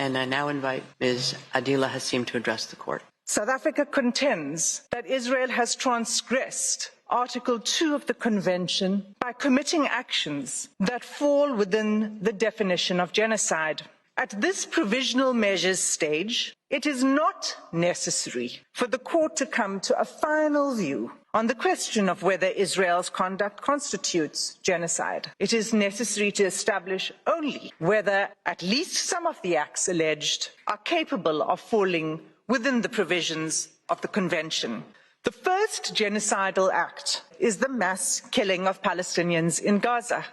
And I now invite Ms. Adila Hassim to address the court. South Africa contends that Israel has transgressed Article 2 of the Convention by committing actions that fall within the definition of genocide. At this provisional measures stage, it is not necessary for the court to come to a final view on the question of whether Israel's conduct constitutes genocide. It is necessary to establish only whether at least some of the acts alleged are capable of falling within the provisions of the Convention. The first genocidal act is the mass killing of Palestinians in Gaza.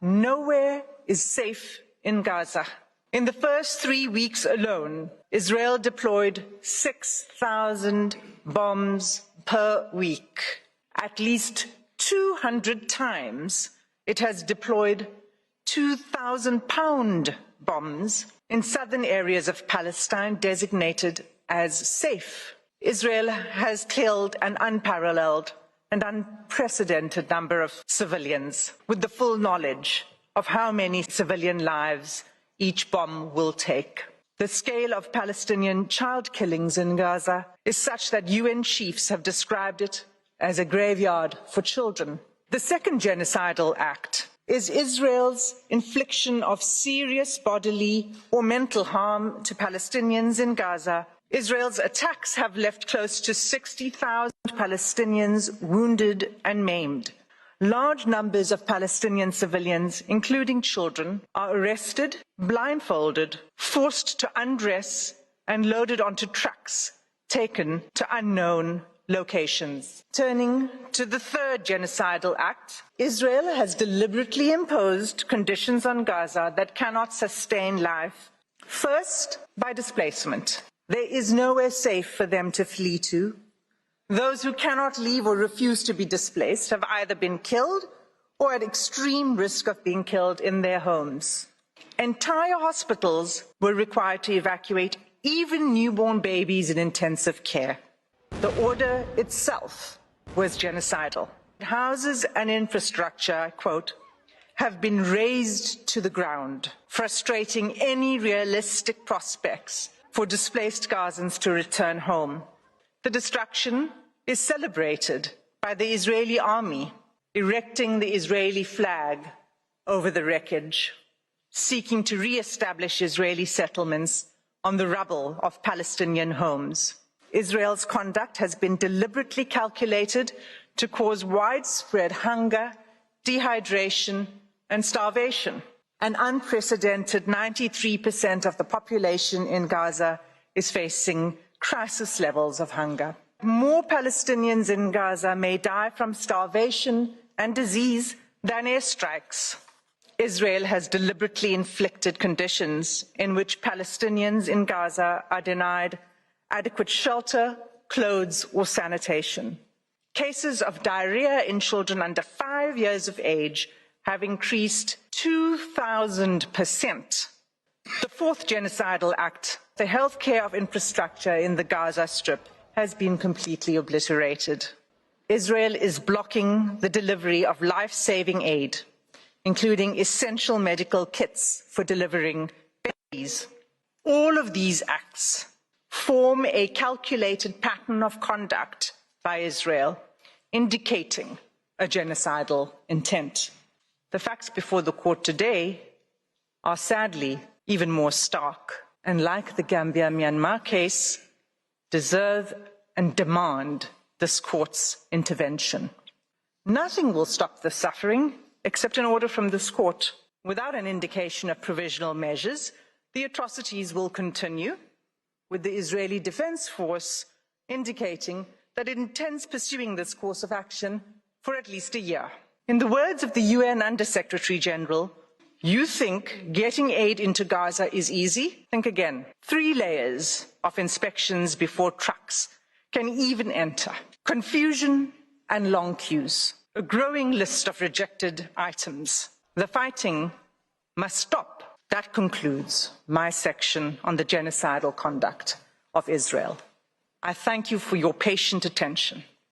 Nowhere is safe in Gaza. In the first 3 weeks alone, Israel deployed 6,000 bombs per week. At least 200 times it has deployed 2,000-pound bombs in southern areas of Palestine designated as safe. Israel has killed an unparalleled and unprecedented number of civilians with the full knowledge of how many civilian lives each bomb will take. The scale of Palestinian child killings in Gaza is such that UN chiefs have described it as a graveyard for children. The second genocidal act is Israel's infliction of serious bodily or mental harm to Palestinians in Gaza. Israel's attacks have left close to 60,000 Palestinians wounded and maimed. Large numbers of Palestinian civilians, including children, are arrested, blindfolded, forced to undress, and loaded onto trucks, taken to unknown locations. Turning to the third genocidal act, Israel has deliberately imposed conditions on Gaza that cannot sustain life. First, by displacement. There is nowhere safe for them to flee to. Those who cannot leave or refuse to be displaced have either been killed or at extreme risk of being killed in their homes. Entire hospitals were required to evacuate even newborn babies in intensive care. The order itself was genocidal. Houses and infrastructure, I quote, have been razed to the ground, frustrating any realistic prospects for displaced Gazans to return home. The destruction is celebrated by the Israeli army, erecting the Israeli flag over the wreckage, seeking to re-establish Israeli settlements on the rubble of Palestinian homes. Israel's conduct has been deliberately calculated to cause widespread hunger, dehydration, and starvation. An unprecedented 93% of the population in Gaza is facing crisis levels of hunger. More Palestinians in Gaza may die from starvation and disease than airstrikes. Israel has deliberately inflicted conditions in which Palestinians in Gaza are denied adequate shelter, clothes, or sanitation. Cases of diarrhea in children under 5 years of age have increased 2,000%. The fourth genocidal act, the healthcare of infrastructure in the Gaza Strip, has been completely obliterated. Israel is blocking the delivery of life-saving aid, including essential medical kits for delivering babies. All of these acts form a calculated pattern of conduct by Israel, indicating a genocidal intent. The facts before the court today are sadly even more stark, and like the Gambia-Myanmar case, deserve and demand this court's intervention. Nothing will stop the suffering except an order from this court. Without an indication of provisional measures, the atrocities will continue, with the Israeli Defense Force indicating that it intends pursuing this course of action for at least a year. In the words of the UN Under-Secretary General, you think getting aid into Gaza is easy? Think again. 3 layers of inspections before trucks can even enter. Confusion and long queues. A growing list of rejected items. The fighting must stop. That concludes my section on the genocidal conduct of Israel. I thank you for your patient attention.